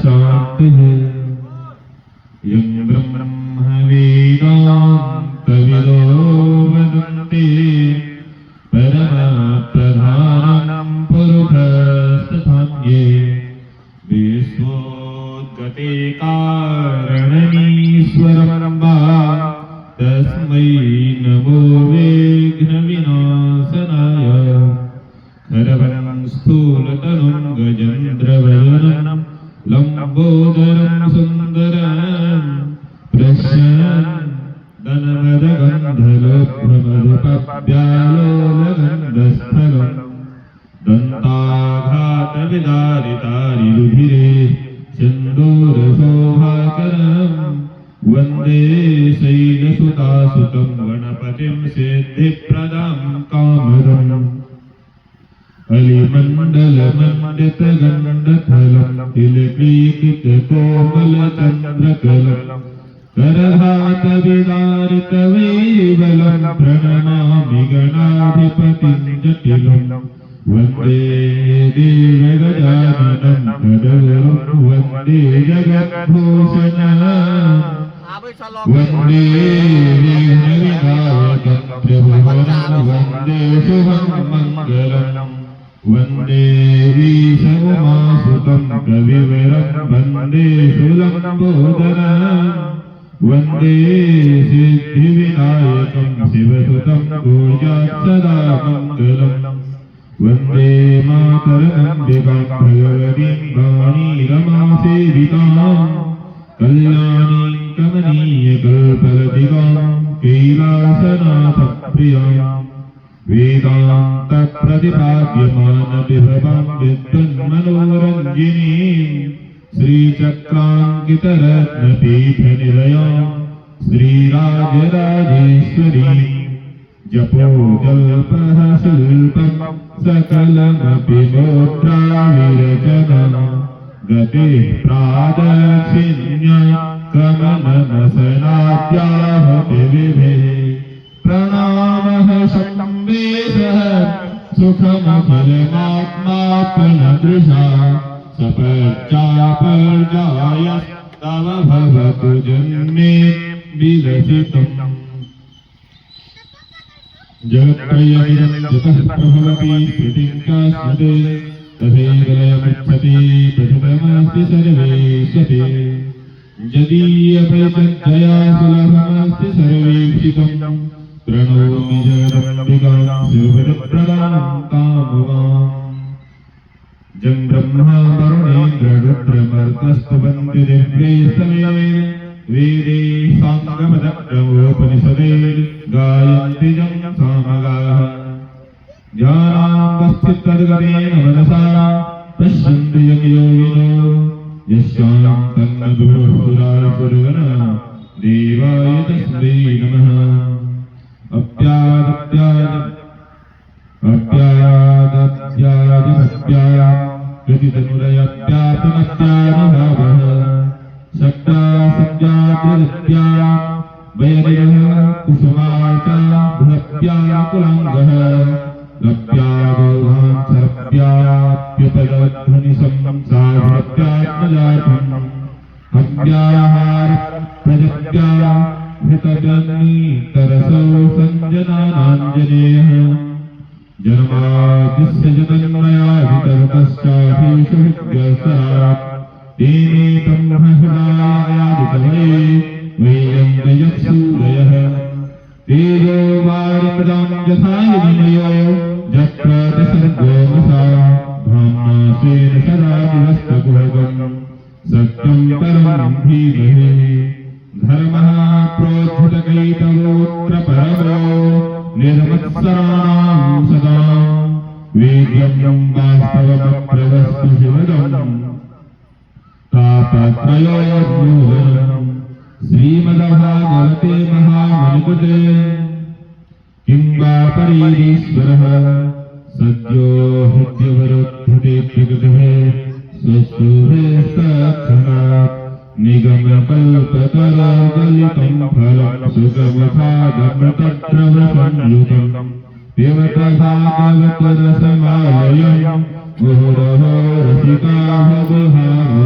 शान्तिः यं ब्रह्मवेदान्तविदो वदन्ति परमप्रधानं पुरुषस्तथान्ये विश्वोद्गते कारणमीश्वरं वा तस्मै नमो विघ्नविनाशनाय खरवरं स्थूलतनुं गजेन्द्रवदनं लम्बोदरं सुन्दरं प्रश्यन्दनवदगन्धलोभमधुपव्यालोलगन्धस्थलं दन्ताघातविदारितारिरुधिरे सिन्दूरशोभाकरं वन्दे शैलसुतासुतं गणपतिं सिद्धिप्रदां कामदम् अलिमण्डलमण्डितगण्डथलं तिलकीकृतकोमलचन्द्रकलं करहातविदारितवैवलं प्रणमामि गणाधिपतिं जटिलं वन्दे देवगजाननं तदगुरुं वन्दे जगद्भूषणं वन्दे विघ्नविनायकं त्रिभुवनं वन्दे शुभं मङ्गलम् वन्दे ईशवमासुतं कविवरं वन्दे शुलम्बोदरं वन्दे सिद्धिविनायकं शिवसुतं कुर्यात् सदा मङ्गलम् वन्दे मातरमम्बिकां भगवतीं वाणीरमासेवितां कल्याणीं कमनीयकल्पलतिकां कैलासनाथप्रियां वेदान्तप्रतिपाद्यमानविभवां विद्वन्मनोरञ्जिनीं श्रीचक्राङ्कितरत्नपीठनिलयां श्रीराजराजेश्वरीं जपो जल्पः शिल्पं सकलमपि मोत्राविरचना गते प्रादक्षिण्या कमलमसनाद्याहति विभे प्रणामः शम्बेशः सुखमखिलमात्मात्मनदृशा सपर्जापर्जायस्तव भवतु जन्मे विलसितम् जगत्त्रयमिदं जतः प्रभवति स्मृतिं च स्मृते तथैवलयमिच्छति प्रथममस्ति सर्वेष्वपि यदीयपरिचर्यया सुलभमस्ति सर्वेक्षितं प्रणोमि जगदम्बिकां शिवप्रदां कामवाम् जं ब्रह्मा वरुणेन्द्ररुद्रमर्कस्तवन्ति दिव्यैस्तवे वेदे साङ्गमदग्रमोपनिषदे गायन्ति जं सामगाः ध्यानावस्थितद्गतेन मनसा पश्यन्ति यं योगिनो यस्यां तन्नदुःपुरापुरगण देवाय तस्मै नमः अप्यादप्यादप्यादप्यादप्यादप्यां कृतितनुरयप्यातमप्यानुभावः शक्ता सत्याद्रदप्यां वयदयः कुसुमाचा भृप्याकुलाङ्गः गप्यागोहांसप्याप्युपलध्वनिसं साधप्यात्मजातम् हव्याहार प्रजप्या हृतजनीतरसौ सञ्जनानाञ्जनेयः जन्माद्यस्य जतन्मया वितरतश्चाभीषु हृद्यसरात् तेनेतं हृदायादितवये वेयं जयत्सूरयः तेजो वारिमृदां यथा विनिमयो यत्र सर्गो मसा धाम्ना स्वेन सदा दिवस्तकुहकम् सत्यं परमं धीमहि धर्मः प्रोद्धतकैतवोऽत्र परमो निर्मत्सराणां सदा वेद्यं वास्तवमत्र वस्तु शिवदम् तापत्रयोर्मूलनम् श्रीमद्भागवते महामनिकृते किं वा परीश्वरः सद्यो हृद्यवरोद्धते प्रकृतिः स्वस्वहस्तक्षणात् निगमकल्पतरागलितं फलं सुगमखादमृतद्रवसंयुतं पिबत भागवतरसमालयं मुहुरहो रसिका भवभावनाः